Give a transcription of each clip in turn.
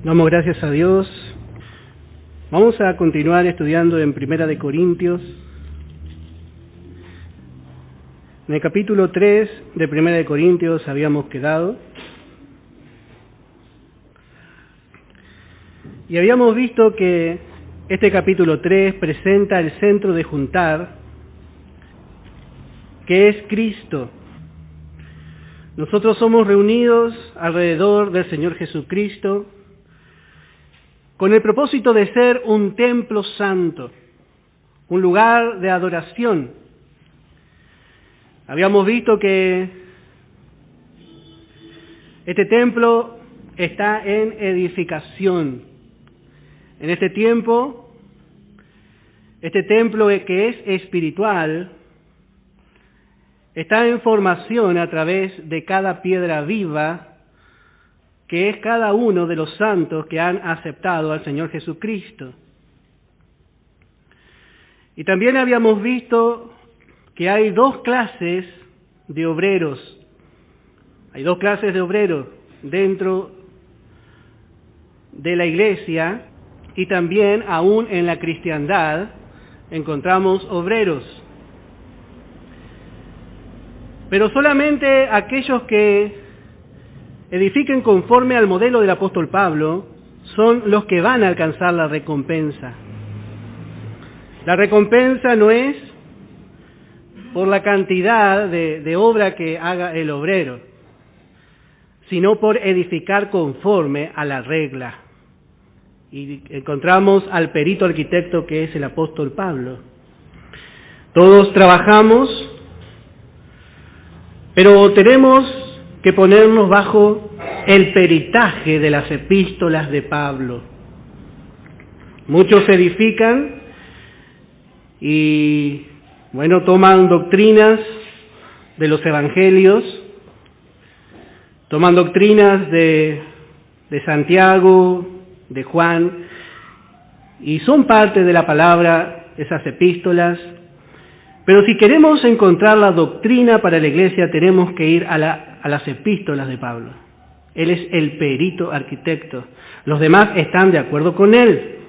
Damos gracias a Dios. Vamos a continuar estudiando en Primera de Corintios. En el capítulo 3 de Primera de Corintios habíamos quedado. Y habíamos visto que este capítulo 3 presenta el centro de juntar, que es Cristo. Nosotros somos reunidos alrededor del Señor Jesucristo con el propósito de ser un templo santo, un lugar de adoración. Habíamos visto que este templo está en edificación. En este tiempo, este templo que es espiritual está en formación a través de cada piedra viva, que es cada uno de los santos que han aceptado al Señor Jesucristo. Y también habíamos visto que hay dos clases de obreros. Hay dos clases de obreros dentro de la iglesia y también aún en la cristiandad encontramos obreros. Pero solamente aquellos que edifiquen conforme al modelo del apóstol Pablo son los que van a alcanzar la recompensa. La recompensa no es por la cantidad de obra que haga el obrero, sino por edificar conforme a la regla. Y encontramos al perito arquitecto que es el apóstol Pablo. Todos trabajamos, pero tenemos que ponernos bajo el peritaje de las epístolas de Pablo. Muchos edifican y, toman doctrinas de los evangelios, toman doctrinas de Santiago, de Juan, y son parte de la palabra, esas epístolas. Pero si queremos encontrar la doctrina para la iglesia, tenemos que ir a las epístolas de Pablo. Él es el perito arquitecto. Los demás están de acuerdo con él.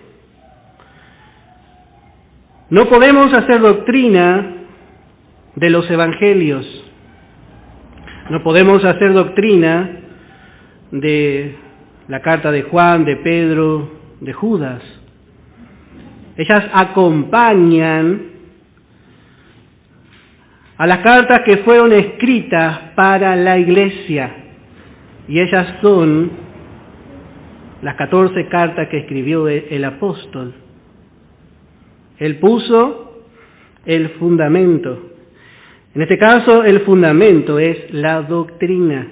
No podemos hacer doctrina de los evangelios. No podemos hacer doctrina de la carta de Juan, de Pedro, de Judas. Ellas acompañan a las cartas que fueron escritas para la iglesia, y ellas son las 14 cartas que escribió el apóstol. Él puso el fundamento. En este caso, el fundamento es la doctrina.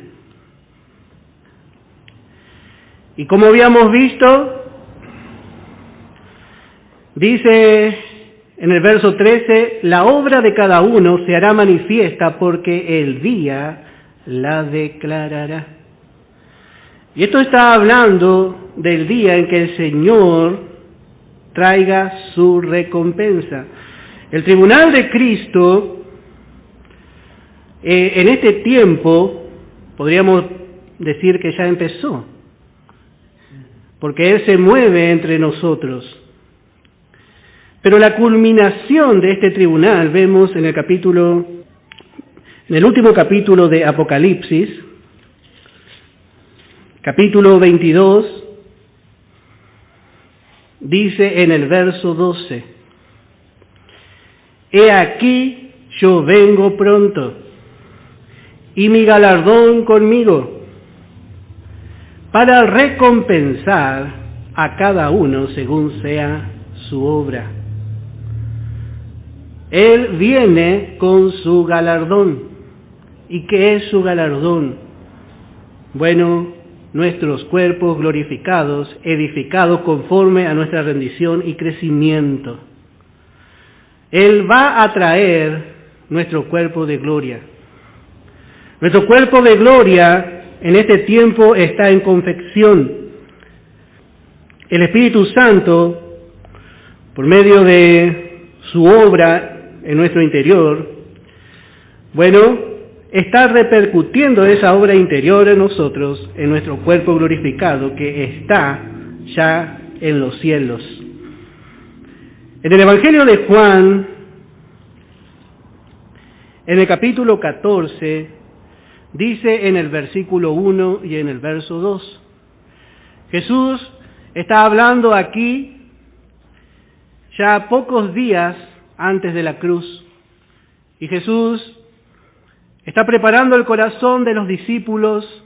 Y como habíamos visto, dice en el verso 13, la obra de cada uno se hará manifiesta porque el día la declarará. Y esto está hablando del día en que el Señor traiga su recompensa. El tribunal de Cristo, en este tiempo, podríamos decir que ya empezó, porque Él se mueve entre nosotros. Pero la culminación de este tribunal vemos en el último capítulo de Apocalipsis, capítulo 22, dice en el verso 12, «He aquí yo vengo pronto, y mi galardón conmigo, para recompensar a cada uno según sea su obra». Él viene con su galardón. ¿Y qué es su galardón? Nuestros cuerpos glorificados, edificados conforme a nuestra rendición y crecimiento. Él va a traer nuestro cuerpo de gloria. Nuestro cuerpo de gloria en este tiempo está en confección. El Espíritu Santo, por medio de su obra en nuestro interior, está repercutiendo esa obra interior en nosotros, en nuestro cuerpo glorificado que está ya en los cielos. En el Evangelio de Juan, en el capítulo 14, dice en el versículo 1 y en el verso 2, Jesús está hablando aquí ya pocos días antes de la cruz, y Jesús está preparando el corazón de los discípulos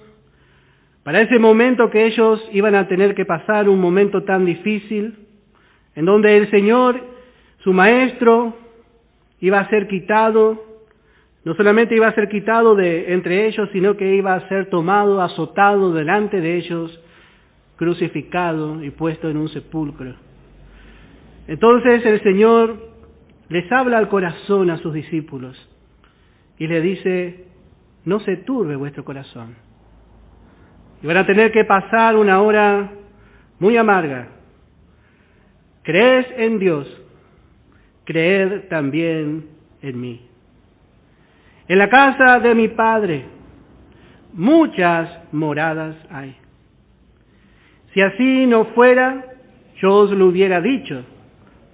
para ese momento que ellos iban a tener que pasar, un momento tan difícil, en donde el Señor, su Maestro, iba a ser quitado, no solamente iba a ser quitado de entre ellos, sino que iba a ser tomado, azotado delante de ellos, crucificado y puesto en un sepulcro. Entonces el Señor les habla al corazón a sus discípulos y le dice: no se turbe vuestro corazón. Y van a tener que pasar una hora muy amarga. Creed en Dios, creed también en mí. En la casa de mi Padre muchas moradas hay. Si así no fuera, yo os lo hubiera dicho.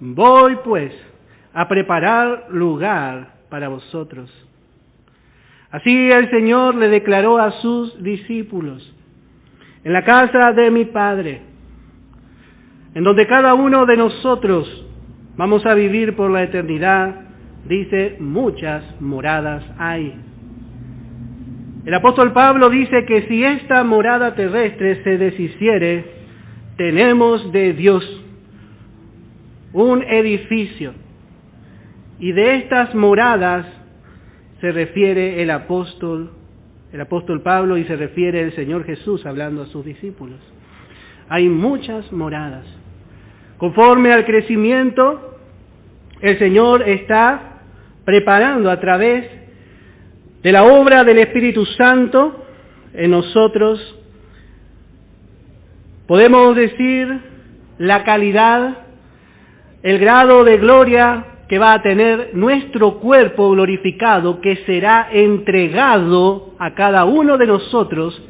Voy pues a preparar lugar para vosotros. Así el Señor le declaró a sus discípulos: en la casa de mi Padre, en donde cada uno de nosotros vamos a vivir por la eternidad, dice, muchas moradas hay. El apóstol Pablo dice que si esta morada terrestre se deshiciere, tenemos de Dios un edificio. Y de estas moradas se refiere el apóstol Pablo, y se refiere el Señor Jesús hablando a sus discípulos. Hay muchas moradas. Conforme al crecimiento, el Señor está preparando a través de la obra del Espíritu Santo en nosotros, podemos decir, la calidad, el grado de gloria que va a tener nuestro cuerpo glorificado, que será entregado a cada uno de nosotros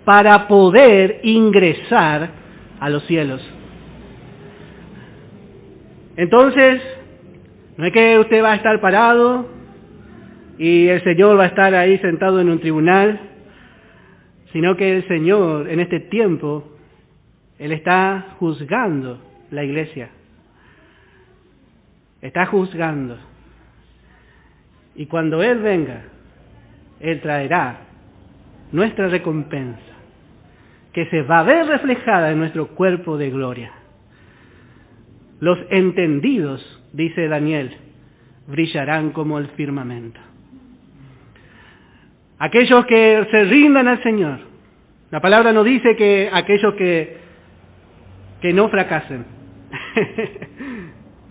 para poder ingresar a los cielos. Entonces, no es que usted va a estar parado y el Señor va a estar ahí sentado en un tribunal, sino que el Señor en este tiempo, Él está juzgando la iglesia. Está juzgando. Y cuando Él venga, Él traerá nuestra recompensa, que se va a ver reflejada en nuestro cuerpo de gloria. Los entendidos, dice Daniel, brillarán como el firmamento. Aquellos que se rindan al Señor. La palabra no dice que aquellos que no fracasen,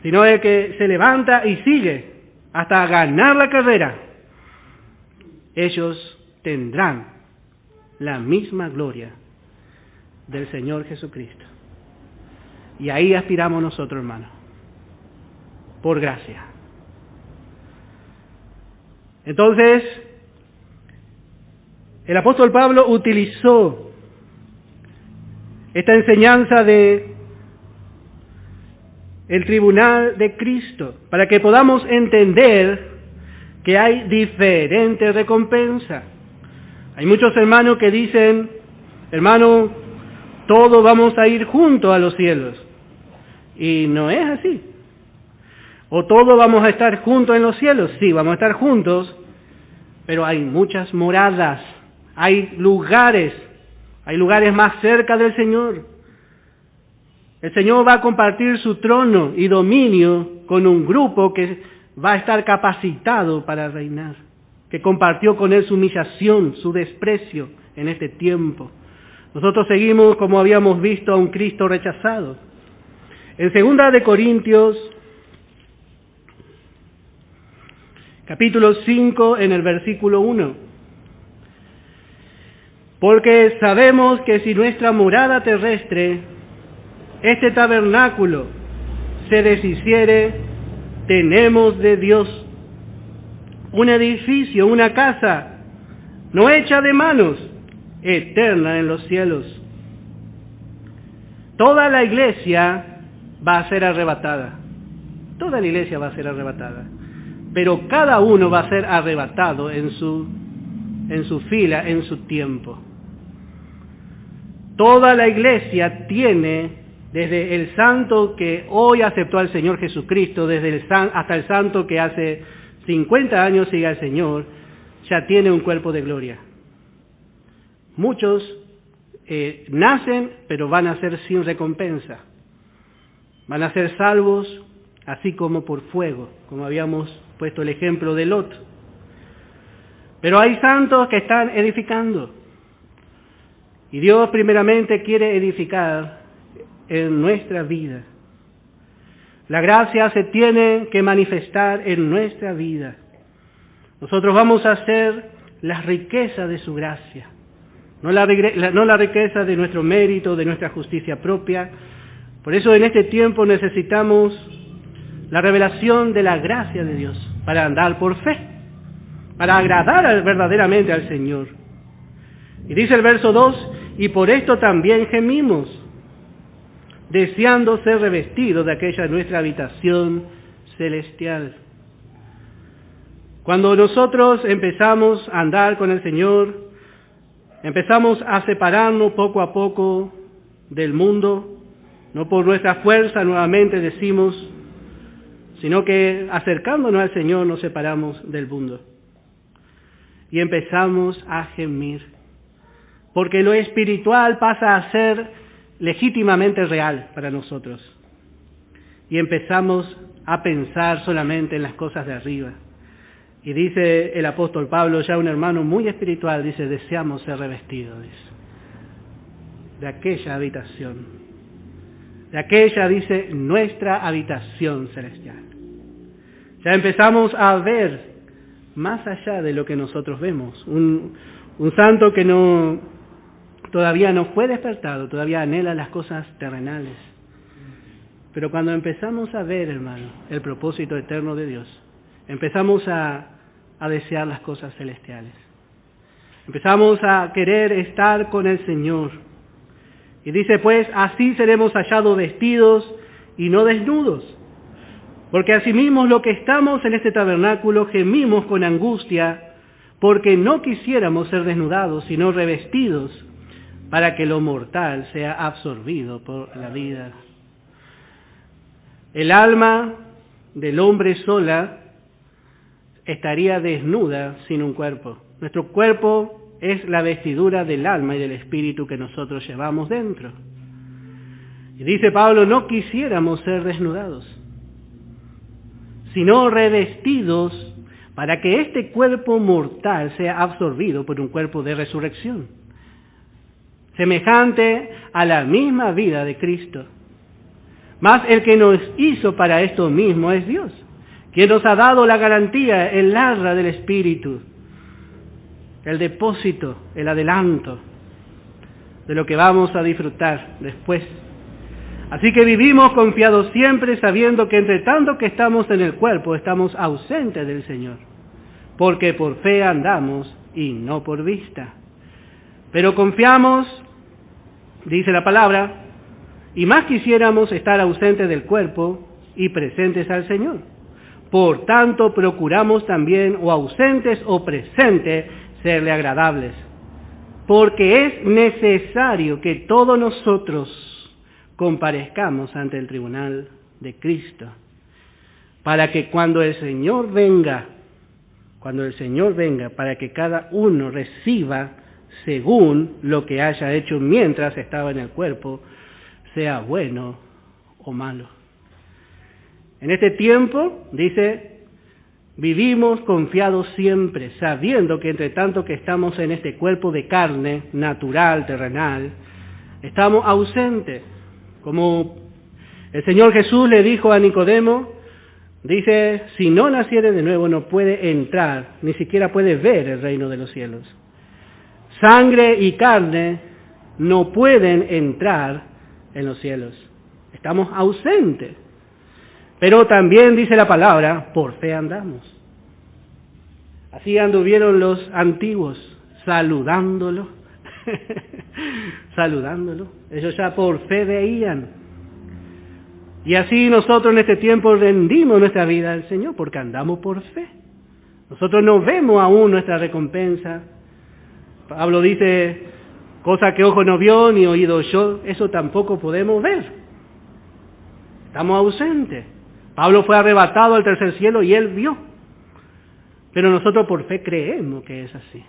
sino el que se levanta y sigue hasta ganar la carrera. Ellos tendrán la misma gloria del Señor Jesucristo. Y ahí aspiramos nosotros, hermanos, por gracia. Entonces, el apóstol Pablo utilizó esta enseñanza de el tribunal de Cristo para que podamos entender que hay diferentes recompensas. Hay muchos hermanos que dicen: hermano, todos vamos a ir juntos a los cielos. Y no es así. O todos vamos a estar juntos en los cielos. Sí, vamos a estar juntos, pero hay muchas moradas, hay lugares más cerca del Señor. El Señor va a compartir su trono y dominio con un grupo que va a estar capacitado para reinar, que compartió con Él su humillación, su desprecio en este tiempo. Nosotros seguimos, como habíamos visto, a un Cristo rechazado. En 2 de Corintios, capítulo 5, en el versículo 1. Porque sabemos que si nuestra morada terrestre, este tabernáculo, se deshiciere, tenemos de Dios un edificio, una casa, no hecha de manos, eterna en los cielos. Toda la iglesia va a ser arrebatada. Toda la iglesia va a ser arrebatada. Pero cada uno va a ser arrebatado en su fila, en su tiempo. Toda la iglesia tiene, desde el santo que hoy aceptó al Señor Jesucristo, hasta el santo que hace 50 años sigue al Señor, ya tiene un cuerpo de gloria. Muchos nacen, pero van a ser sin recompensa. Van a ser salvos, así como por fuego, como habíamos puesto el ejemplo de Lot. Pero hay santos que están edificando. Y Dios primeramente quiere edificar en nuestra vida. La gracia se tiene que manifestar en nuestra vida. Nosotros vamos a hacer la riqueza de su gracia. No la riqueza de nuestro mérito, de nuestra justicia propia. Por eso en este tiempo necesitamos la revelación de la gracia de Dios para andar por fe, para agradar verdaderamente al Señor. Y dice el verso 2, y por esto también gemimos, deseando ser revestidos de aquella nuestra habitación celestial. Cuando nosotros empezamos a andar con el Señor, empezamos a separarnos poco a poco del mundo, no por nuestra fuerza nuevamente decimos, sino que acercándonos al Señor nos separamos del mundo. Y empezamos a gemir, porque lo espiritual pasa a ser legítimamente real para nosotros. Y empezamos a pensar solamente en las cosas de arriba. Y dice el apóstol Pablo, ya un hermano muy espiritual, dice, deseamos ser revestidos de aquella habitación. De aquella, dice, nuestra habitación celestial. Ya empezamos a ver más allá de lo que nosotros vemos. Un santo que todavía no fue despertado, todavía anhela las cosas terrenales. Pero cuando empezamos a ver, hermano, el propósito eterno de Dios, empezamos a desear las cosas celestiales. Empezamos a querer estar con el Señor. Y dice, pues, así seremos hallados vestidos y no desnudos. Porque asimismo lo que estamos en este tabernáculo gemimos con angustia, porque no quisiéramos ser desnudados, sino revestidos, para que lo mortal sea absorbido por la vida. El alma del hombre sola estaría desnuda sin un cuerpo. Nuestro cuerpo es la vestidura del alma y del espíritu que nosotros llevamos dentro. Y dice Pablo, no quisiéramos ser desnudados, sino revestidos para que este cuerpo mortal sea absorbido por un cuerpo de resurrección, semejante a la misma vida de Cristo. Mas el que nos hizo para esto mismo es Dios, quien nos ha dado la garantía, el arra del Espíritu, el depósito, el adelanto de lo que vamos a disfrutar después. Así que vivimos confiados siempre, sabiendo que entre tanto que estamos en el cuerpo, estamos ausentes del Señor, porque por fe andamos y no por vista. Pero confiamos, dice la palabra, y más quisiéramos estar ausentes del cuerpo y presentes al Señor. Por tanto, procuramos también, o ausentes o presentes, serle agradables, porque es necesario que todos nosotros comparezcamos ante el tribunal de Cristo, para que cuando el Señor venga, para que cada uno reciba según lo que haya hecho mientras estaba en el cuerpo, sea bueno o malo. En este tiempo, dice, vivimos confiados siempre, sabiendo que entre tanto que estamos en este cuerpo de carne, natural, terrenal, estamos ausentes. Como el Señor Jesús le dijo a Nicodemo, dice, si no naciere de nuevo no puede entrar, ni siquiera puede ver el reino de los cielos. Sangre y carne no pueden entrar en los cielos. Estamos ausentes. Pero también dice la palabra, por fe andamos. Así anduvieron los antiguos, saludándolo, saludándolo. Ellos ya por fe veían. Y así nosotros en este tiempo rendimos nuestra vida al Señor porque andamos por fe. Nosotros no vemos aún nuestra recompensa. Pablo dice, cosa que ojo no vio ni oído yo, eso tampoco podemos ver. Estamos ausentes. Pablo fue arrebatado al tercer cielo y él vio. Pero nosotros por fe creemos que es así.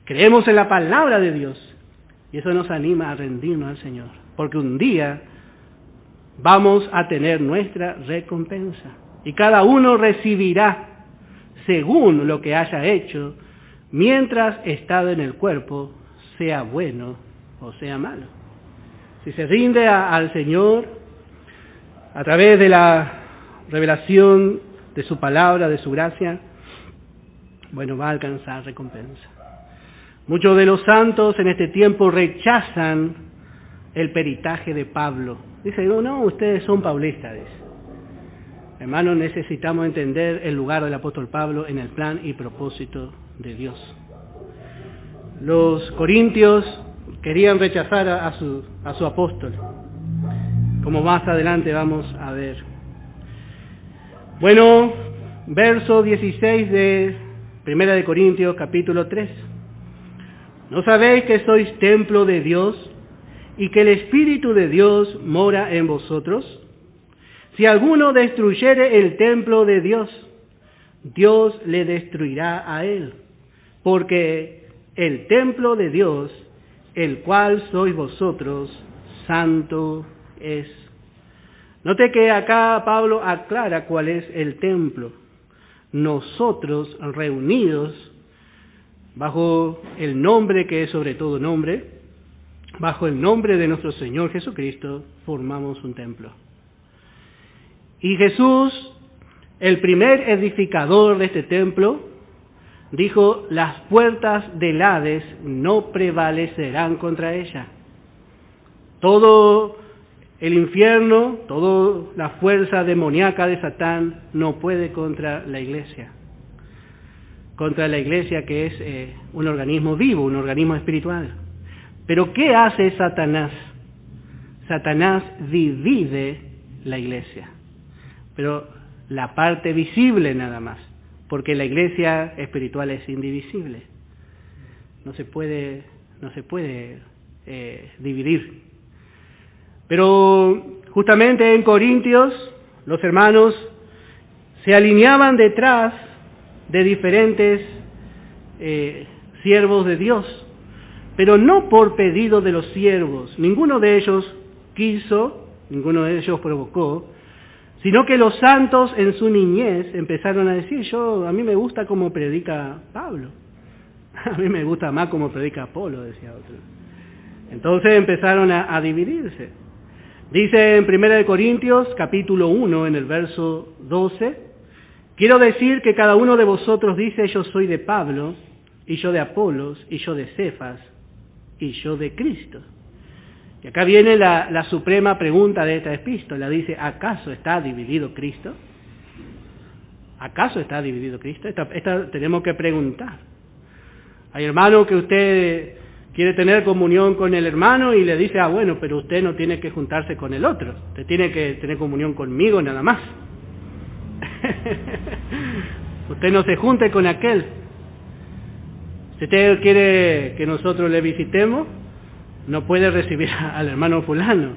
Creemos en la palabra de Dios. Y eso nos anima a rendirnos al Señor. Porque un día vamos a tener nuestra recompensa. Y cada uno recibirá según lo que haya hecho, mientras estado en el cuerpo, sea bueno o sea malo. Si se rinde al Señor a través de la revelación de su palabra, de su gracia, bueno, va a alcanzar recompensa. Muchos de los santos en este tiempo rechazan el peritaje de Pablo. Dicen, no, ustedes son paulistas. Hermanos, necesitamos entender el lugar del apóstol Pablo en el plan y propósito de Dios. Los corintios querían rechazar a su apóstol, como más adelante vamos a ver. Bueno, verso 16 de 1 de Corintios, capítulo 3. ¿No sabéis que sois templo de Dios y que el Espíritu de Dios mora en vosotros? Si alguno destruyere el templo de Dios, Dios le destruirá a él, porque el templo de Dios, el cual sois vosotros, santo es. Note que acá Pablo aclara cuál es el templo. Nosotros reunidos bajo el nombre que es sobre todo nombre, bajo el nombre de nuestro Señor Jesucristo, formamos un templo. Y Jesús, el primer edificador de este templo, dijo, las puertas del Hades no prevalecerán contra ella. Todo el infierno, toda la fuerza demoníaca de Satán no puede contra la iglesia. Contra la iglesia que es un organismo vivo, un organismo espiritual. Pero ¿qué hace Satanás? Satanás divide la iglesia. Pero la parte visible nada más, porque la iglesia espiritual es indivisible. No se puede dividir. Pero justamente en Corintios, los hermanos se alineaban detrás de diferentes siervos de Dios, pero no por pedido de los siervos. Ninguno de ellos quiso, ninguno de ellos provocó, sino que los santos en su niñez empezaron a decir, a mí me gusta cómo predica Pablo, a mí me gusta más cómo predica Apolo, decía otro. Entonces empezaron a dividirse. Dice en 1 Corintios, capítulo 1, en el verso 12, quiero decir que cada uno de vosotros dice, yo soy de Pablo, y yo de Apolos, y yo de Cefas, y yo de Cristo. Y acá viene la suprema pregunta de esta epístola. Dice, ¿acaso está dividido Cristo? ¿Acaso está dividido Cristo? Esta tenemos que preguntar. Hay hermano que usted quiere tener comunión con el hermano y le dice, bueno, pero usted no tiene que juntarse con el otro. Usted tiene que tener comunión conmigo nada más. Usted no se junte con aquel. Si usted quiere que nosotros le visitemos, no puede recibir al hermano fulano.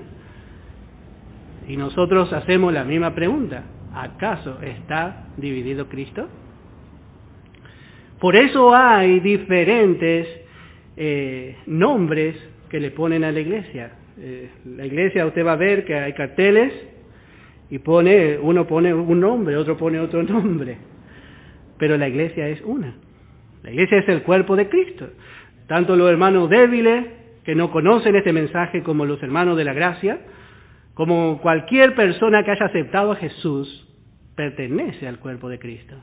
Y nosotros hacemos la misma pregunta. ¿Acaso está dividido Cristo? Por eso hay diferentes nombres que le ponen a la iglesia. La iglesia, usted va a ver que hay carteles y uno pone un nombre, otro pone otro nombre. Pero la iglesia es una. La iglesia es el cuerpo de Cristo. Tanto los hermanos débiles que no conocen este mensaje como los hermanos de la gracia, como cualquier persona que haya aceptado a Jesús, pertenece al cuerpo de Cristo.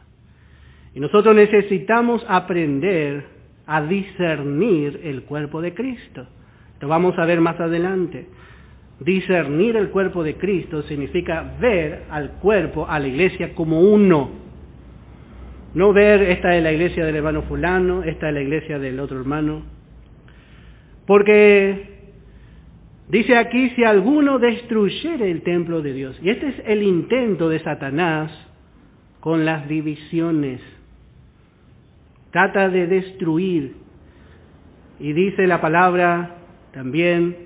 Y nosotros necesitamos aprender a discernir el cuerpo de Cristo. Lo vamos a ver más adelante. Discernir el cuerpo de Cristo significa ver al cuerpo, a la iglesia como uno. No ver, esta es la iglesia del hermano fulano, esta es la iglesia del otro hermano. Porque dice aquí, si alguno destruyere el templo de Dios. Y este es el intento de Satanás con las divisiones. Trata de destruir. Y dice la palabra también,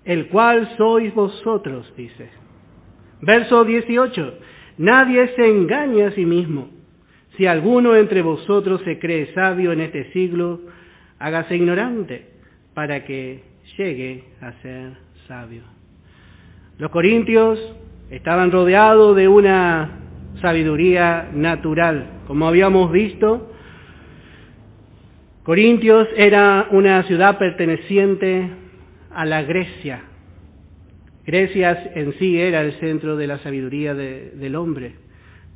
el cual sois vosotros, dice. Verso 18, nadie se engaña a sí mismo. Si alguno entre vosotros se cree sabio en este siglo, hágase ignorante, para que llegue a ser sabio. Los corintios estaban rodeados de una sabiduría natural. Como habíamos visto, Corintios era una ciudad perteneciente a la Grecia. Grecia en sí era el centro de la sabiduría del hombre.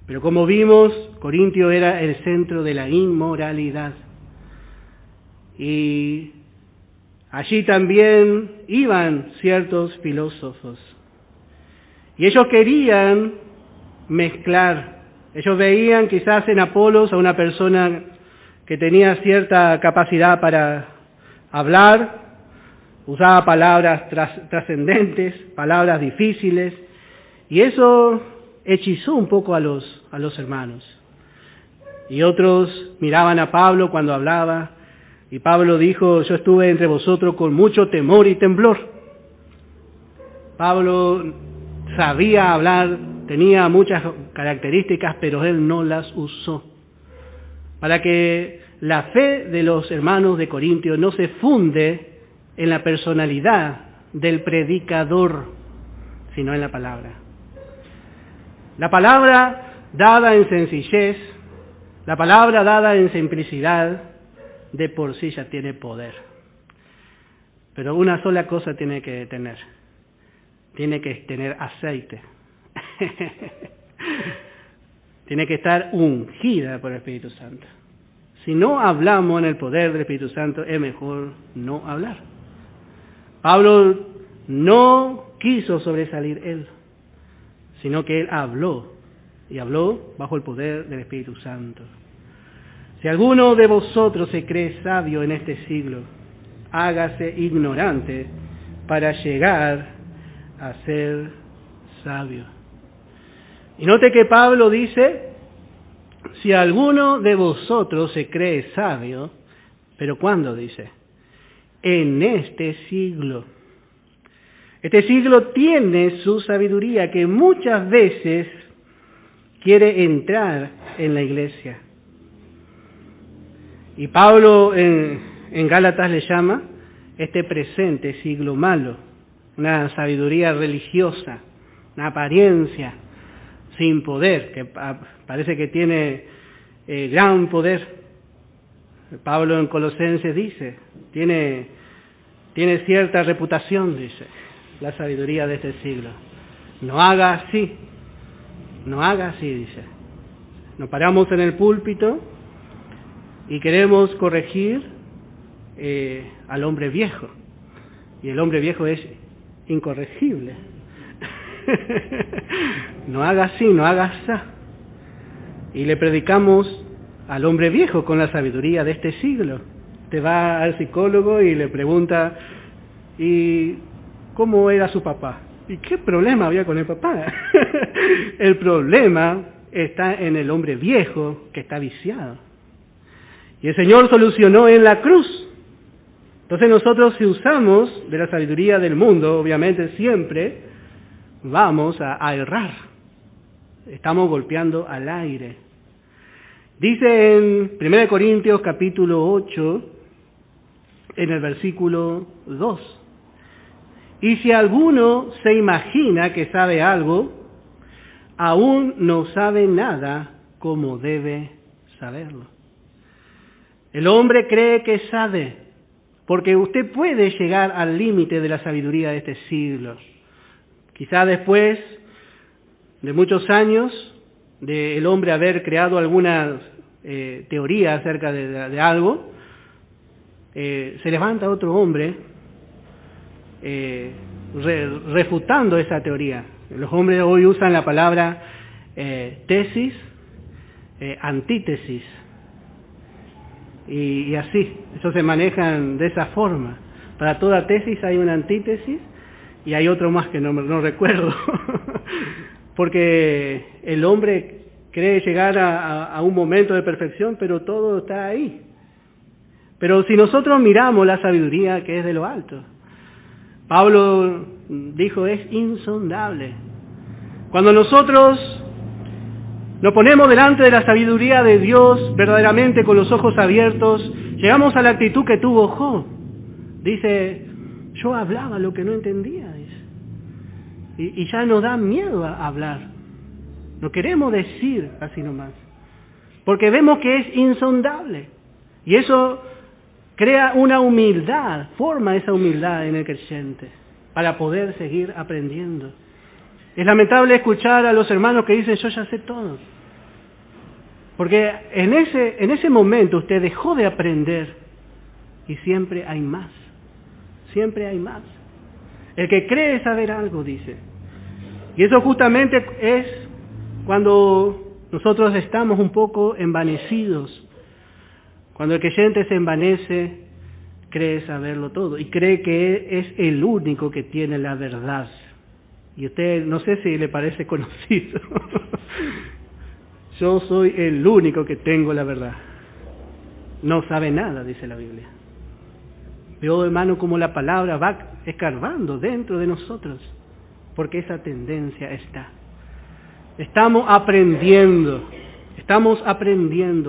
Pero como vimos, Corintio era el centro de la inmoralidad. Y allí también iban ciertos filósofos. Y ellos querían mezclar. Ellos veían quizás en Apolos a una persona que tenía cierta capacidad para hablar, usaba palabras trascendentes, palabras difíciles, y eso hechizó un poco a los hermanos. Y otros miraban a Pablo cuando hablaba, y Pablo dijo, yo estuve entre vosotros con mucho temor y temblor. Pablo sabía hablar, tenía muchas características, pero él no las usó. Para que la fe de los hermanos de Corintios no se funde en la personalidad del predicador, sino en la palabra. La palabra dada en sencillez, la palabra dada en simplicidad, de por sí ya tiene poder. Pero una sola cosa tiene que tener aceite. Tiene que estar ungida por el Espíritu Santo. Si no hablamos en el poder del Espíritu Santo, es mejor no hablar. Pablo no quiso sobresalir él, sino que él habló, y habló bajo el poder del Espíritu Santo. Si alguno de vosotros se cree sabio en este siglo, hágase ignorante para llegar a ser sabio. Y note que Pablo dice, si alguno de vosotros se cree sabio, pero ¿cuándo dice? En este siglo. Este siglo tiene su sabiduría que muchas veces quiere entrar en la iglesia. Y Pablo en Gálatas le llama este presente siglo malo, una sabiduría religiosa, una apariencia sin poder, que parece que tiene gran poder. Pablo en Colosenses dice, tiene cierta reputación, dice, la sabiduría de este siglo. No haga así, dice. Nos paramos en el púlpito y queremos corregir al hombre viejo. Y el hombre viejo es incorregible. No haga así, no haga así. Y le predicamos al hombre viejo con la sabiduría de este siglo. Te va al psicólogo y le pregunta, ¿y cómo era su papá? ¿Y qué problema había con el papá? El problema está en el hombre viejo que está viciado. Y el Señor solucionó en la cruz. Entonces nosotros, si usamos de la sabiduría del mundo, obviamente siempre vamos a errar. Estamos golpeando al aire. Dice en 1 Corintios capítulo 8, en el versículo 2, y si alguno se imagina que sabe algo, aún no sabe nada como debe saberlo. El hombre cree que sabe, porque usted puede llegar al límite de la sabiduría de este siglo. Quizá después de muchos años de el hombre haber creado alguna teoría acerca de algo, se levanta otro hombre refutando esa teoría. Los hombres hoy usan la palabra tesis, antítesis. y así, ellos se manejan de esa forma. Para toda tesis hay una antítesis y hay otro más que no recuerdo, porque el hombre cree llegar a un momento de perfección, pero todo está ahí. Pero si nosotros miramos la sabiduría que es de lo alto, Pablo dijo, es insondable. Cuando nosotros nos ponemos delante de la sabiduría de Dios, verdaderamente con los ojos abiertos, llegamos a la actitud que tuvo Job. Dice, yo hablaba lo que no entendía, dice. Y ya nos da miedo a hablar. No queremos decir así nomás. Porque vemos que es insondable. Y eso crea una humildad, forma esa humildad en el creyente, para poder seguir aprendiendo. Es lamentable escuchar a los hermanos que dicen, yo ya sé todo. Porque en ese momento usted dejó de aprender y siempre hay más. Siempre hay más. El que cree saber algo, dice. Y eso justamente es cuando nosotros estamos un poco envanecidos. Cuando el creyente se envanece, cree saberlo todo y cree que es el único que tiene la verdad. Y usted, no sé si le parece conocido, yo soy el único que tengo la verdad. No sabe nada, dice la Biblia. Veo, hermano, como la palabra va escarbando dentro de nosotros, porque esa tendencia está. Estamos aprendiendo,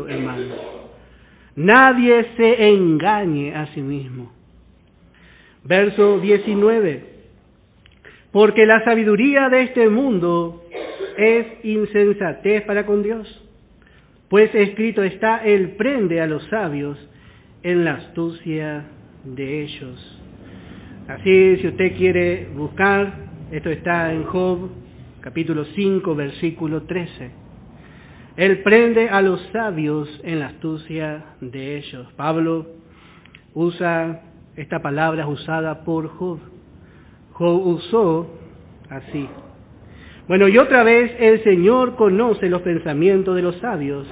hermano. Nadie se engañe a sí mismo. Verso 19. Porque la sabiduría de este mundo es insensatez para con Dios. Pues escrito está, Él prende a los sabios en la astucia de ellos. Así, si usted quiere buscar, esto está en Job, capítulo 5, versículo 13. Él prende a los sabios en la astucia de ellos. Pablo usa esta palabra usada por Job. Job usó así. Bueno, y otra vez el Señor conoce los pensamientos de los sabios,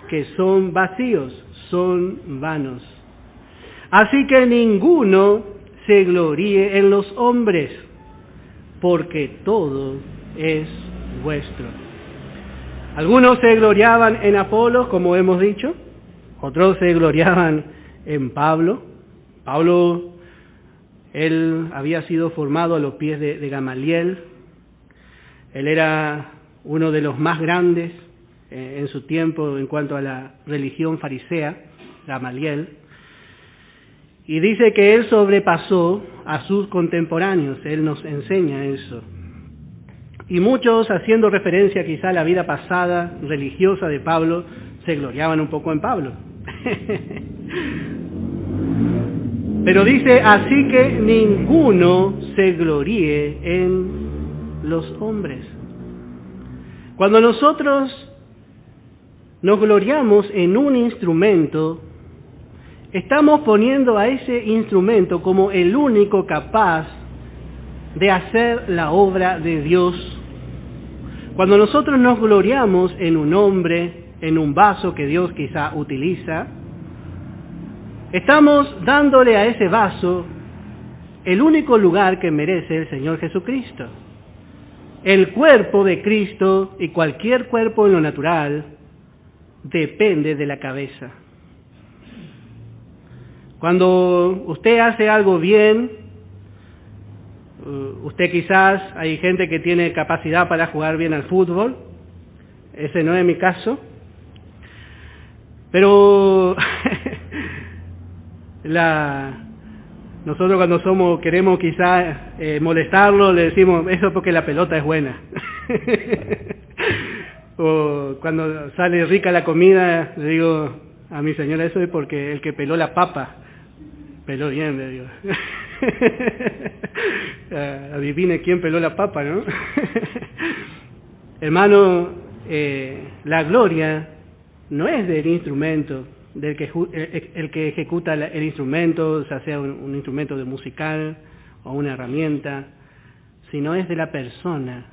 que son vacíos, son vanos. Así que ninguno se gloríe en los hombres, porque todo es vuestro. Algunos se gloriaban en Apolos, como hemos dicho, otros se gloriaban en Pablo. Pablo, él había sido formado a los pies de Gamaliel. Él era uno de los más grandes en su tiempo en cuanto a la religión farisea, Gamaliel. Y dice que él sobrepasó a sus contemporáneos, él nos enseña eso. Y muchos, haciendo referencia quizá a la vida pasada religiosa de Pablo, se gloriaban un poco en Pablo. Pero dice, así que ninguno se gloríe en los hombres. Cuando nosotros nos gloriamos en un instrumento, estamos poniendo a ese instrumento como el único capaz de hacer la obra de Dios. Cuando nosotros nos gloriamos en un hombre, en un vaso que Dios quizá utiliza, estamos dándole a ese vaso el único lugar que merece el Señor Jesucristo. El cuerpo de Cristo y cualquier cuerpo en lo natural depende de la cabeza. Cuando usted hace algo bien, usted quizás, hay gente que tiene capacidad para jugar bien al fútbol, ese no es mi caso, pero nosotros cuando queremos quizás molestarlo, le decimos, eso porque la pelota es buena. O cuando sale rica la comida, le digo a mi señora, eso es porque el que peló la papa, peló bien, le digo. Adivine quién peló la papa, ¿no? Hermano, la gloria no es del instrumento, el que ejecuta el instrumento, ya sea un instrumento de musical o una herramienta, sino es de la persona.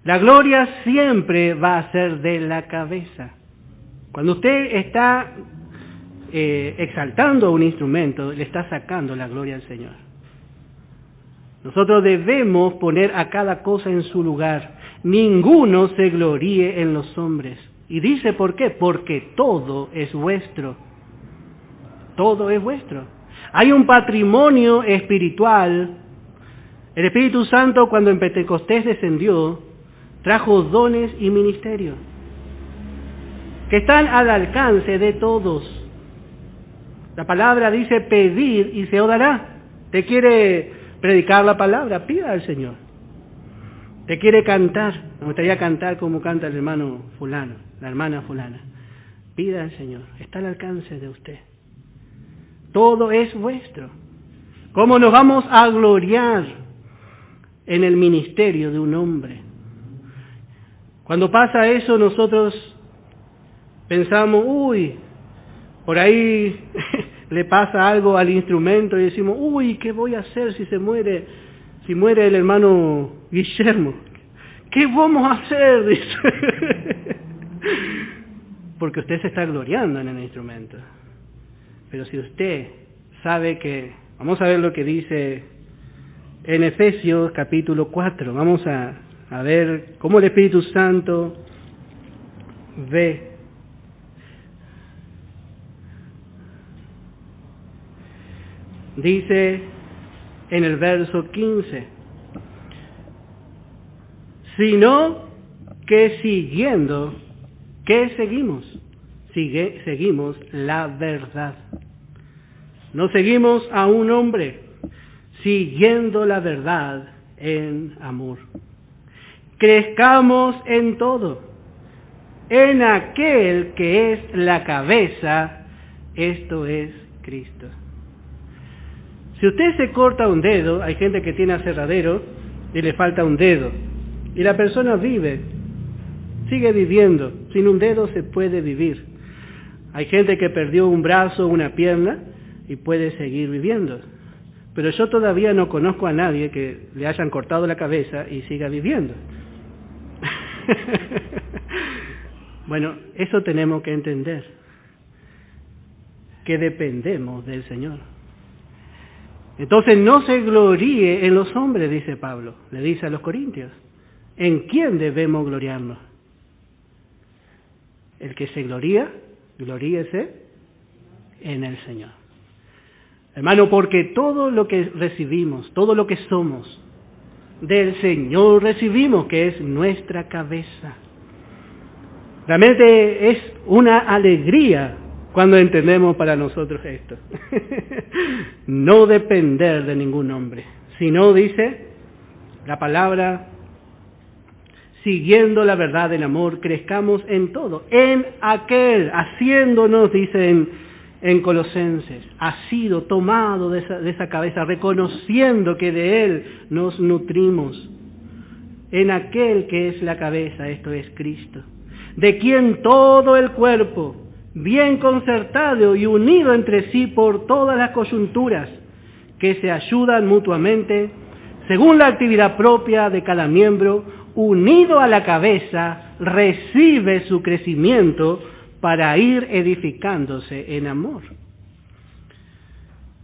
La gloria siempre va a ser de la cabeza. Cuando usted está exaltando a un instrumento, le está sacando la gloria al Señor. Nosotros debemos poner a cada cosa en su lugar. Ninguno se gloríe en los hombres. Y dice, ¿por qué? Porque todo es vuestro. Todo es vuestro. Hay un patrimonio espiritual. El Espíritu Santo, cuando en Pentecostés descendió, trajo dones y ministerios que están al alcance de todos. La palabra dice, pedir y se os dará. ¿Te quiere predicar la palabra? Pida al Señor. ¿Te quiere cantar? Me gustaría cantar como canta el hermano fulano, la hermana fulana. Pida al Señor. Está al alcance de usted. Todo es vuestro. ¿Cómo nos vamos a gloriar en el ministerio de un hombre? Cuando pasa eso, nosotros pensamos, por ahí le pasa algo al instrumento y decimos, ¿qué voy a hacer si muere el hermano Guillermo? ¿Qué vamos a hacer? Dice. Porque usted se está gloriando en el instrumento. Pero si usted sabe que, vamos a ver lo que dice en Efesios capítulo 4, vamos a ver cómo el Espíritu Santo ve. Dice en el verso 15, sino que siguiendo, ¿qué seguimos? Seguimos la verdad. No seguimos a un hombre, siguiendo la verdad en amor. Crezcamos en todo, en aquel que es la cabeza, esto es Cristo. Si usted se corta un dedo, hay gente que tiene aserradero y le falta un dedo, y la persona vive, sigue viviendo, sin un dedo se puede vivir. Hay gente que perdió un brazo, una pierna, y puede seguir viviendo. Pero yo todavía no conozco a nadie que le hayan cortado la cabeza y siga viviendo. Bueno, eso tenemos que entender, que dependemos del Señor. Entonces no se gloríe en los hombres, dice Pablo, le dice a los corintios. ¿En quién debemos gloriarnos? El que se gloría, gloríese en el Señor. Hermano, porque todo lo que recibimos, todo lo que somos, del Señor recibimos, que es nuestra cabeza. Realmente es una alegría cuando entendemos para nosotros esto. No depender de ningún hombre, sino, dice la palabra, siguiendo la verdad del amor, crezcamos en todo, en aquel, haciéndonos, dice en Colosenses, ha sido tomado de esa cabeza, reconociendo que de él nos nutrimos, en aquel que es la cabeza, esto es Cristo, de quien todo el cuerpo, bien concertado y unido entre sí por todas las coyunturas, que se ayudan mutuamente, según la actividad propia de cada miembro, unido a la cabeza, recibe su crecimiento para ir edificándose en amor.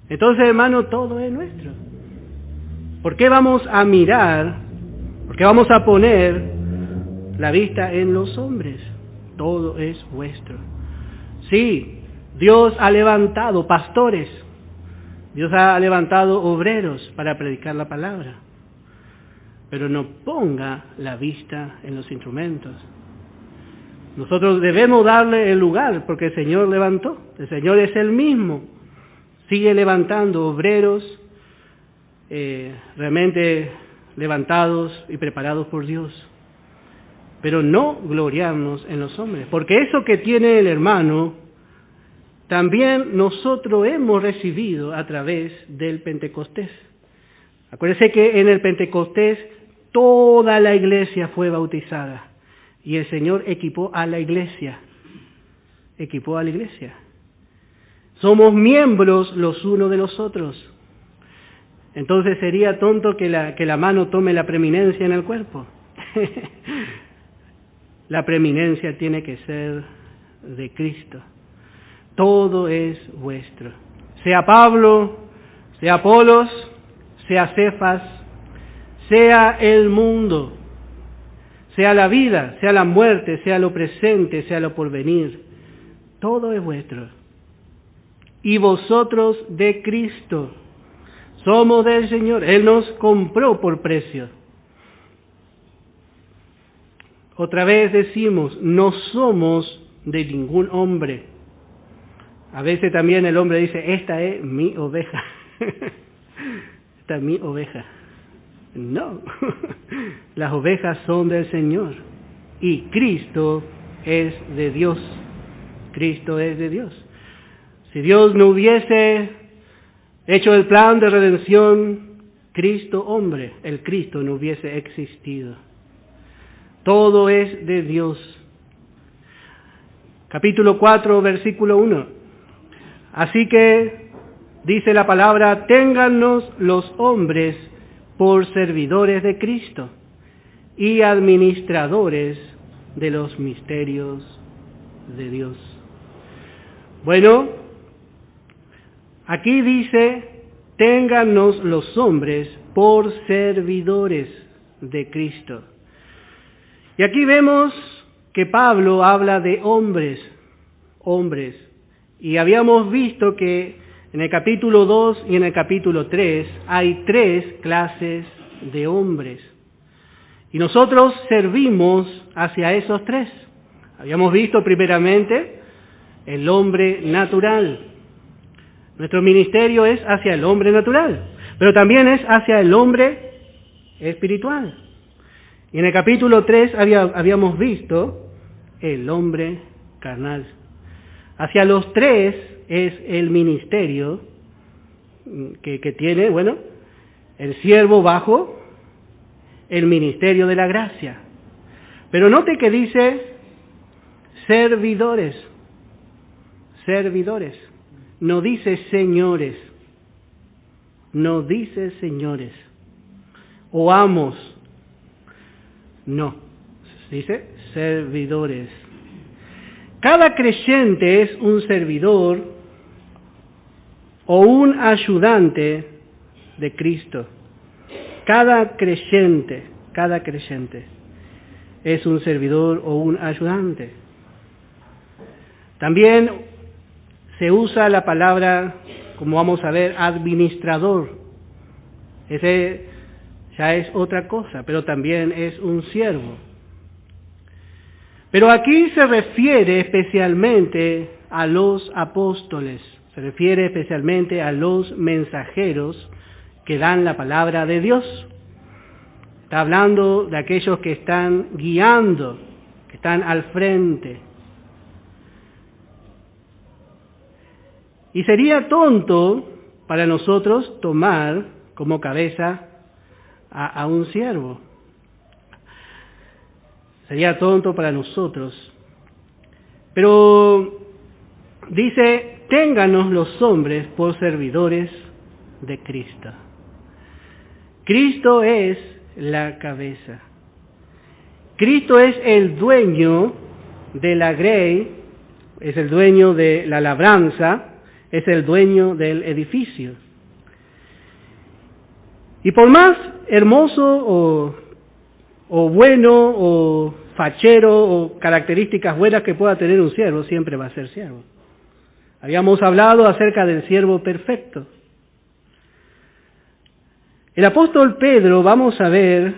Entonces, hermano, todo es nuestro. ¿Por qué vamos a mirar? ¿Por qué vamos a poner la vista en los hombres? Todo es vuestro. Sí, Dios ha levantado pastores, Dios ha levantado obreros para predicar la palabra, pero no ponga la vista en los instrumentos. Nosotros debemos darle el lugar porque el Señor levantó, el Señor es el mismo, sigue levantando obreros realmente levantados y preparados por Dios, pero no gloriarnos en los hombres, porque eso que tiene el hermano, también nosotros hemos recibido a través del Pentecostés. Acuérdense que en el Pentecostés toda la iglesia fue bautizada y el Señor equipó a la iglesia. Somos miembros los unos de los otros. Entonces sería tonto que la mano tome la preeminencia en el cuerpo. La preeminencia tiene que ser de Cristo. Todo es vuestro. Sea Pablo, sea Apolos, sea Cefas, sea el mundo, sea la vida, sea la muerte, sea lo presente, sea lo porvenir. Todo es vuestro. Y vosotros de Cristo. Somos del Señor. Él nos compró por precio. Otra vez decimos, no somos de ningún hombre. A veces también el hombre dice, esta es mi oveja. Esta es mi oveja. No, las ovejas son del Señor. Y Cristo es de Dios. Cristo es de Dios. Si Dios no hubiese hecho el plan de redención, Cristo hombre, el Cristo no hubiese existido. Todo es de Dios. Capítulo 4, versículo 1. Así que, dice la palabra, téngannos los hombres por servidores de Cristo y administradores de los misterios de Dios. Bueno, aquí dice, téngannos los hombres por servidores de Cristo. Y aquí vemos que Pablo habla de hombres. Y habíamos visto que en el capítulo 2 y en el capítulo 3 hay 3 clases de hombres. Y nosotros servimos hacia esos 3. Habíamos visto primeramente el hombre natural. Nuestro ministerio es hacia el hombre natural, pero también es hacia el hombre espiritual. Y en el capítulo 3 habíamos visto el hombre carnal. Hacia los 3 es el ministerio que tiene, bueno, el siervo bajo el ministerio de la gracia. Pero note que dice servidores. No dice señores. No dice señores. O amos. No. Dice servidores. Cada creyente es un servidor o un ayudante de Cristo. Cada creyente es un servidor o un ayudante. También se usa la palabra, como vamos a ver, administrador. Ese ya es otra cosa, pero también es un siervo. Pero aquí se refiere especialmente a los apóstoles, se refiere especialmente a los mensajeros que dan la palabra de Dios. Está hablando de aquellos que están guiando, que están al frente. Y sería tonto para nosotros tomar como cabeza a un siervo. Sería tonto para nosotros. Pero dice, ténganos los hombres por servidores de Cristo. Cristo es la cabeza. Cristo es el dueño de la grey, es el dueño de la labranza, es el dueño del edificio. Y por más hermoso o bueno o fachero o características buenas que pueda tener un siervo, siempre va a ser siervo. Habíamos hablado acerca del siervo perfecto. El apóstol Pedro, vamos a ver,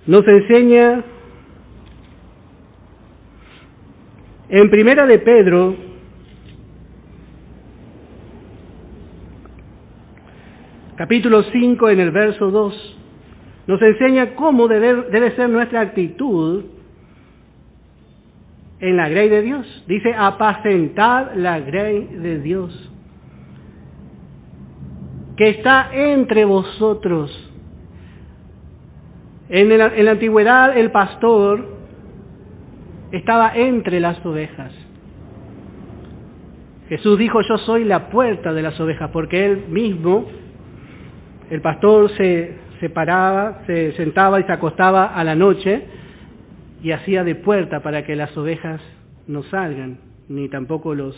nos enseña en Primera de Pedro, capítulo 5, en el verso 2, nos enseña cómo debe ser nuestra actitud en la grey de Dios. Dice, apacentad la grey de Dios, que está entre vosotros. En la antigüedad el pastor estaba entre las ovejas. Jesús dijo, yo soy la puerta de las ovejas, porque él mismo, el pastor, se se paraba, se sentaba y se acostaba a la noche y hacía de puerta para que las ovejas no salgan, ni tampoco los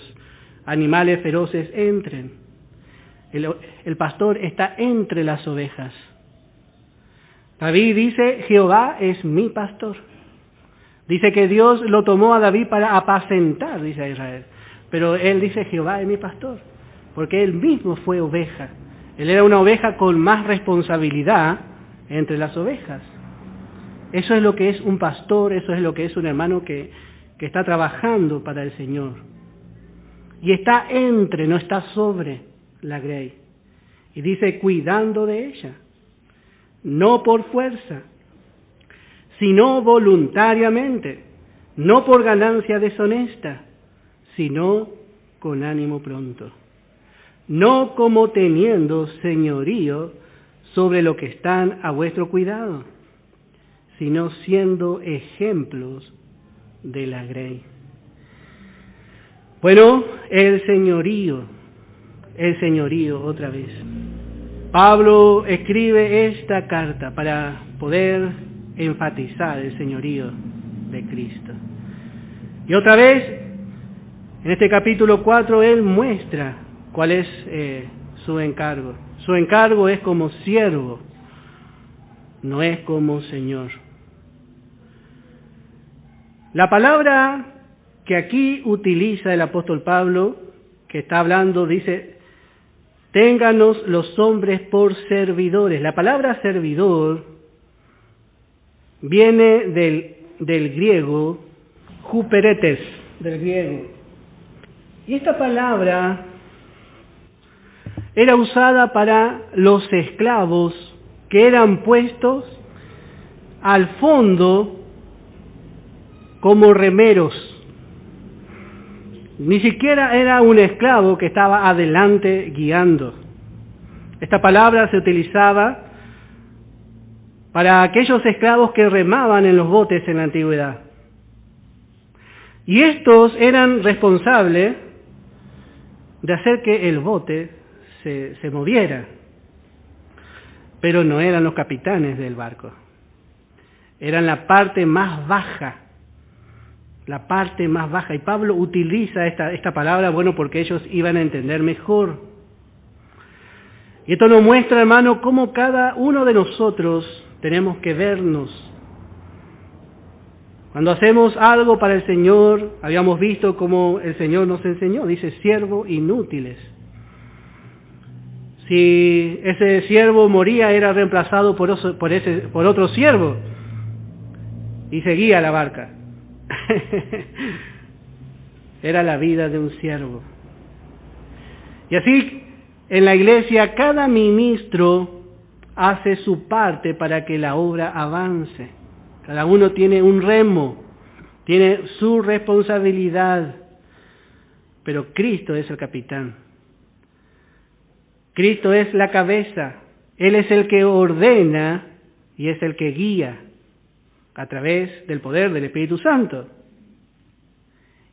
animales feroces entren. El pastor está entre las ovejas. David dice, Jehová es mi pastor. Dice que Dios lo tomó a David para apacentar, dice a Israel. Pero él dice, Jehová es mi pastor, porque él mismo fue oveja. Él era una oveja con más responsabilidad entre las ovejas. Eso es lo que es un pastor, eso es lo que es un hermano que está trabajando para el Señor. Y está entre, no está sobre la grey. Y dice, cuidando de ella, no por fuerza, sino voluntariamente, no por ganancia deshonesta, sino con ánimo pronto, no como teniendo señorío sobre lo que están a vuestro cuidado, sino siendo ejemplos de la grey. Bueno, el señorío otra vez. Pablo escribe esta carta para poder enfatizar el señorío de Cristo. Y otra vez, en este capítulo 4, él muestra cuál es su encargo. Su encargo es como siervo, no es como Señor. La palabra que aquí utiliza el apóstol Pablo, que está hablando, dice, ténganos los hombres por servidores. La palabra servidor viene del griego, huperetes, del griego. Y esta palabra era usada para los esclavos que eran puestos al fondo como remeros. Ni siquiera era un esclavo que estaba adelante guiando. Esta palabra se utilizaba para aquellos esclavos que remaban en los botes en la antigüedad. Y estos eran responsables de hacer que el bote se moviera. Pero no eran los capitanes del barco. Eran la parte más baja. La parte más baja. Y Pablo utiliza esta palabra, bueno, porque ellos iban a entender mejor. Y esto nos muestra, hermano, cómo cada uno de nosotros tenemos que vernos. Cuando hacemos algo para el Señor, habíamos visto cómo el Señor nos enseñó, dice, siervo inútiles. Si ese siervo moría, era reemplazado por otro siervo y seguía la barca. Era la vida de un siervo. Y así, en la iglesia, cada ministro hace su parte para que la obra avance. Cada uno tiene un remo, tiene su responsabilidad, pero Cristo es el capitán. Cristo es la cabeza, Él es el que ordena y es el que guía a través del poder del Espíritu Santo.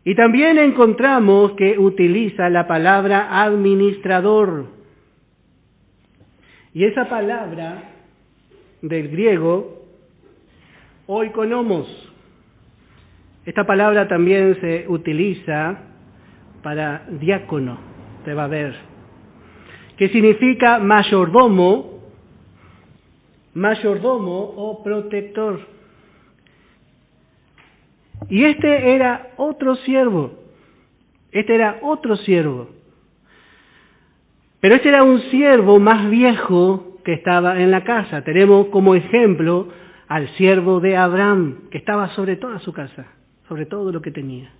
Y también encontramos que utiliza la palabra administrador. Y esa palabra del griego, oikonomos, esta palabra también se utiliza para diácono, te va a ver, que significa mayordomo o protector. Y este era otro siervo. Pero este era un siervo más viejo que estaba en la casa. Tenemos como ejemplo al siervo de Abraham, que estaba sobre toda su casa, sobre todo lo que tenía.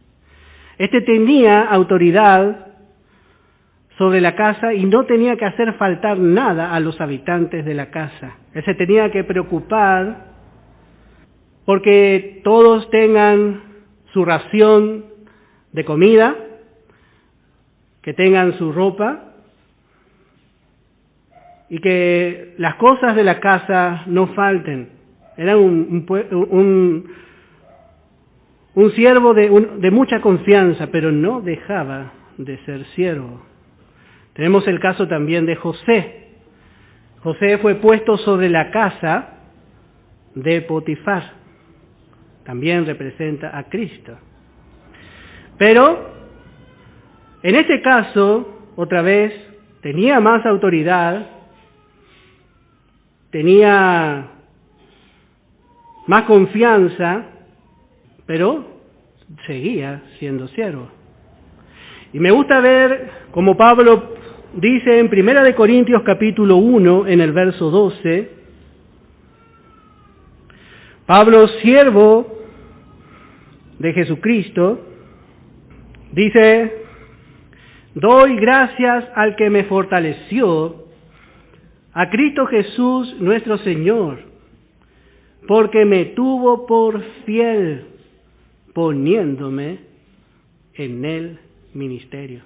Este tenía autoridad sobre la casa y no tenía que hacer faltar nada a los habitantes de la casa. Él se tenía que preocupar porque todos tengan su ración de comida, que tengan su ropa y que las cosas de la casa no falten. Era un siervo de mucha confianza, pero no dejaba de ser siervo. Tenemos el caso también de José. José fue puesto sobre la casa de Potifar. También representa a Cristo. Pero, en este caso, otra vez, tenía más autoridad, tenía más confianza, pero seguía siendo siervo. Y me gusta ver como Pablo dice en 1 Corintios capítulo 1, en el verso 12, Pablo, siervo de Jesucristo, dice: doy gracias al que me fortaleció, a Cristo Jesús nuestro Señor, porque me tuvo por fiel, poniéndome en el ministerio.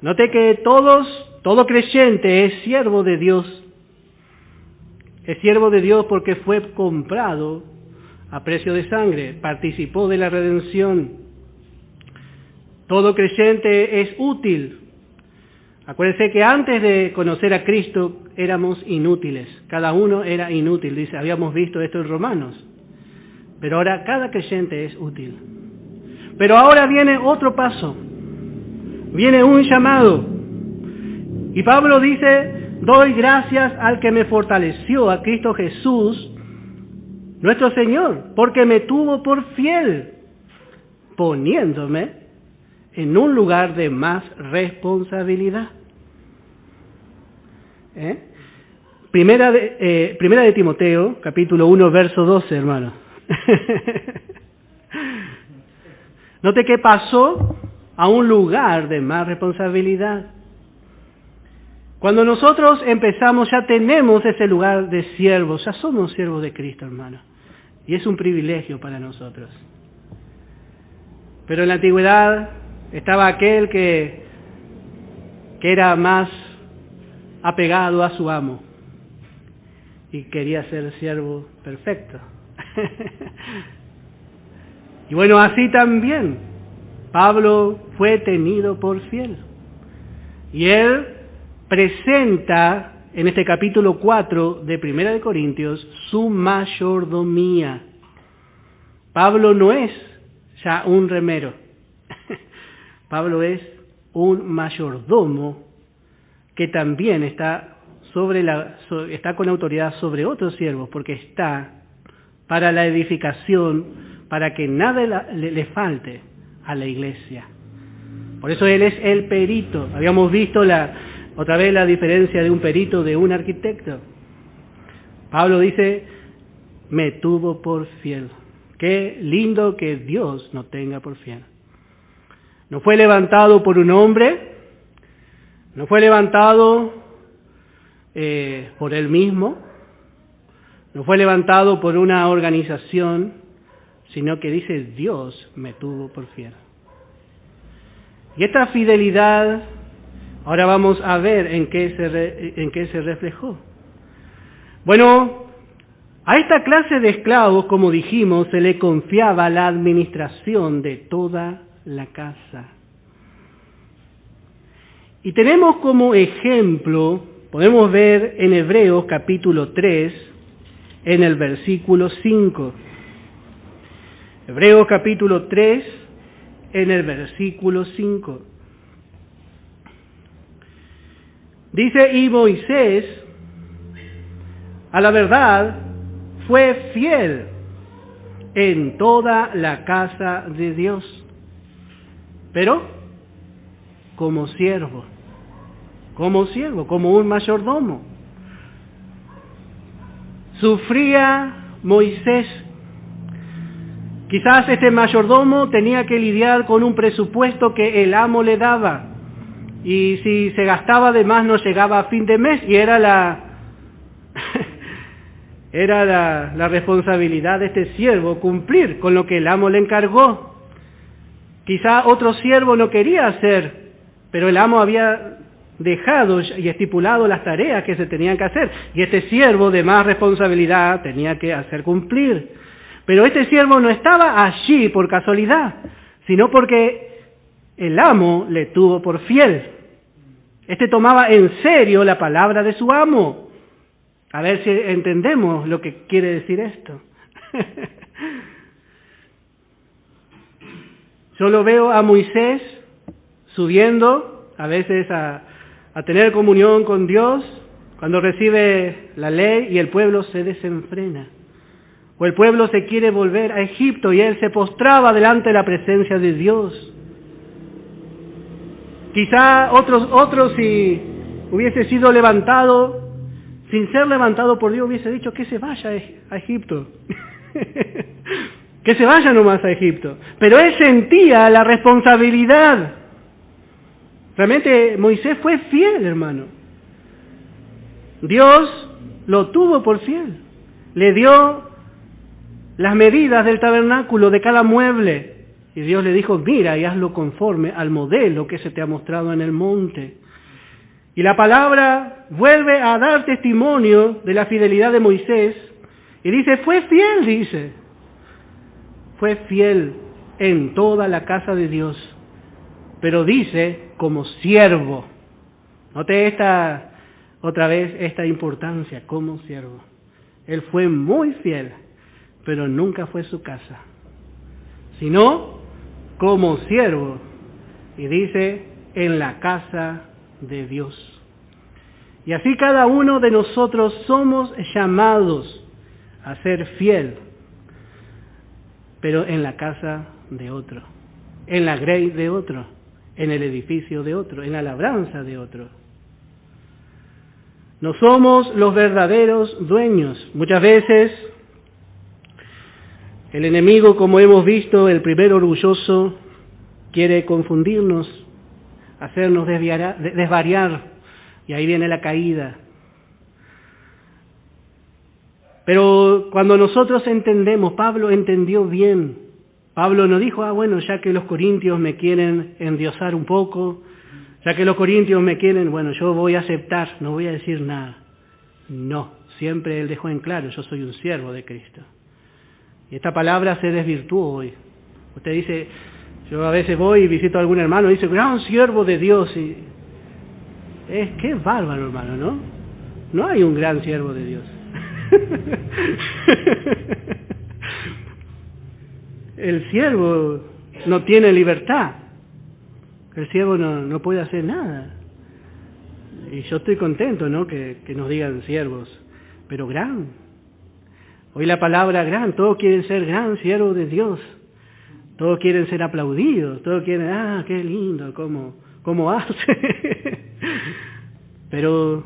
Note que todo creyente es siervo de Dios. Es siervo de Dios porque fue comprado a precio de sangre, participó de la redención. Todo creyente es útil. Acuérdense que antes de conocer a Cristo éramos inútiles. Cada uno era inútil, dice, habíamos visto esto en Romanos. Pero ahora cada creyente es útil. Pero ahora viene otro paso. Viene un llamado. Y Pablo dice: doy gracias al que me fortaleció, a Cristo Jesús, nuestro Señor, porque me tuvo por fiel, poniéndome en un lugar de más responsabilidad. Primera de Timoteo, capítulo 1, verso 12, hermano. Note que pasó a un lugar de más responsabilidad. Cuando nosotros empezamos, ya tenemos ese lugar de siervos, ya somos siervos de Cristo, hermano. Y es un privilegio para nosotros. Pero en la antigüedad estaba aquel que era más apegado a su amo y quería ser siervo perfecto. Y bueno, así también Pablo fue tenido por fiel. Y él presenta en este capítulo 4 de 1 Corintios su mayordomía. Pablo no es ya un remero. Pablo es un mayordomo que también está con autoridad sobre otros siervos, porque está para la edificación, para que nada le falte a la iglesia. Por eso él es el perito. Habíamos visto otra vez la diferencia de un perito de un arquitecto. Pablo dice: me tuvo por fiel. Qué lindo que Dios nos tenga por fiel. No fue levantado por un hombre, no fue levantado por él mismo, no fue levantado por una organización, sino que dice: Dios me tuvo por fiel. Y esta fidelidad, ahora vamos a ver en qué se reflejó. Bueno, a esta clase de esclavos, como dijimos, se le confiaba la administración de toda la casa. Y tenemos como ejemplo, podemos ver en Hebreos capítulo 3, en el versículo 5. Hebreos capítulo 3, en el versículo 5. Dice: y Moisés, a la verdad, fue fiel en toda la casa de Dios, pero como siervo, como un mayordomo. Sufría Moisés. Quizás este mayordomo tenía que lidiar con un presupuesto que el amo le daba, y si se gastaba de más no llegaba a fin de mes, y era la responsabilidad de este siervo cumplir con lo que el amo le encargó. Quizá otro siervo no quería hacer, pero el amo había dejado y estipulado las tareas que se tenían que hacer, y este siervo de más responsabilidad tenía que hacer cumplir. Pero este siervo no estaba allí por casualidad, sino porque el amo le tuvo por fiel. Este tomaba en serio la palabra de su amo. A ver si entendemos lo que quiere decir esto. Yo lo veo a Moisés subiendo a veces a tener comunión con Dios cuando recibe la ley y el pueblo se desenfrena. O el pueblo se quiere volver a Egipto y él se postraba delante de la presencia de Dios. Quizá otros si hubiese sido levantado, sin ser levantado por Dios, hubiese dicho que se vaya a Egipto. Que se vaya nomás a Egipto. Pero él sentía la responsabilidad. Realmente Moisés fue fiel, hermano. Dios lo tuvo por fiel. Le dio las medidas del tabernáculo, de cada mueble. Y Dios le dijo, mira y hazlo conforme al modelo que se te ha mostrado en el monte. Y la palabra vuelve a dar testimonio de la fidelidad de Moisés. Y dice, fue fiel, dice. Fue fiel en toda la casa de Dios. Pero dice, como siervo. Note otra vez esta importancia, como siervo. Él fue muy fiel, pero nunca fue su casa, sino como siervo. Y dice, en la casa de Dios. Y así cada uno de nosotros somos llamados a ser fiel, pero en la casa de otro, en la grey de otro, en el edificio de otro, en la labranza de otro. No somos los verdaderos dueños. Muchas veces el enemigo, como hemos visto, el primer orgulloso, quiere confundirnos, hacernos desvariar, y ahí viene la caída. Pero cuando nosotros entendemos, Pablo entendió bien. Pablo no dijo, bueno, ya que los corintios me quieren endiosar un poco, ya que los corintios me quieren, bueno, yo voy a aceptar, no voy a decir nada. No, siempre él dejó en claro, yo soy un siervo de Cristo. Y esta palabra se desvirtuó hoy. Usted dice, yo a veces voy y visito a algún hermano y dice, gran siervo de Dios. Y qué bárbaro, hermano, ¿no? No hay un gran siervo de Dios. El siervo no tiene libertad. El siervo no puede hacer nada. Y yo estoy contento, ¿no? Que nos digan siervos, pero gran. Hoy la palabra gran, todos quieren ser gran siervo de Dios. Todos quieren ser aplaudidos, todos quieren, qué lindo, cómo hace. Pero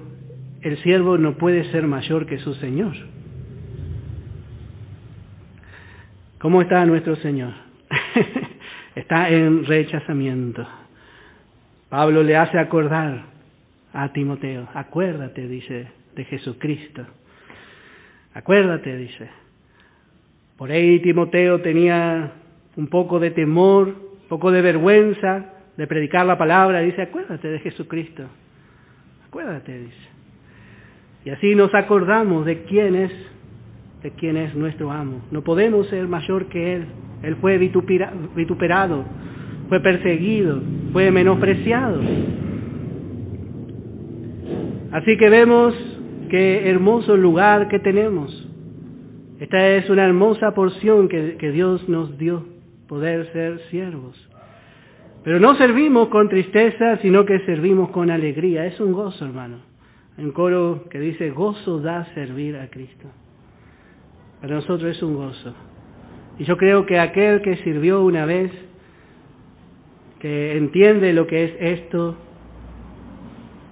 el siervo no puede ser mayor que su Señor. ¿Cómo está nuestro Señor? Está en rechazamiento. Pablo le hace acordar a Timoteo, acuérdate, dice, de Jesucristo. Acuérdate, dice. Por ahí Timoteo tenía un poco de temor, un poco de vergüenza de predicar la palabra. Dice, acuérdate de Jesucristo. Acuérdate, dice. Y así nos acordamos de quién es nuestro amo. No podemos ser mayor que Él. Él fue vituperado, fue perseguido, fue menospreciado. Así que vemos qué hermoso lugar que tenemos. Esta es una hermosa porción que Dios nos dio, poder ser siervos. Pero no servimos con tristeza, sino que servimos con alegría. Es un gozo, hermano. Hay un coro que dice, gozo da servir a Cristo. Para nosotros es un gozo. Y yo creo que aquel que sirvió una vez, que entiende lo que es esto,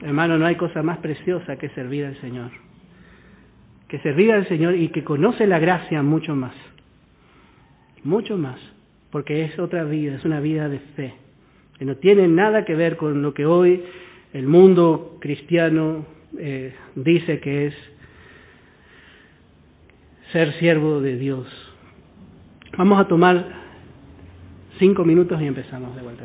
hermano, no hay cosa más preciosa que servir al Señor. Que servir al Señor y que conoce la gracia mucho más. Mucho más. Porque es otra vida, es una vida de fe. Que no tiene nada que ver con lo que hoy el mundo cristiano dice que es ser siervo de Dios. Vamos a tomar 5 minutos y empezamos de vuelta.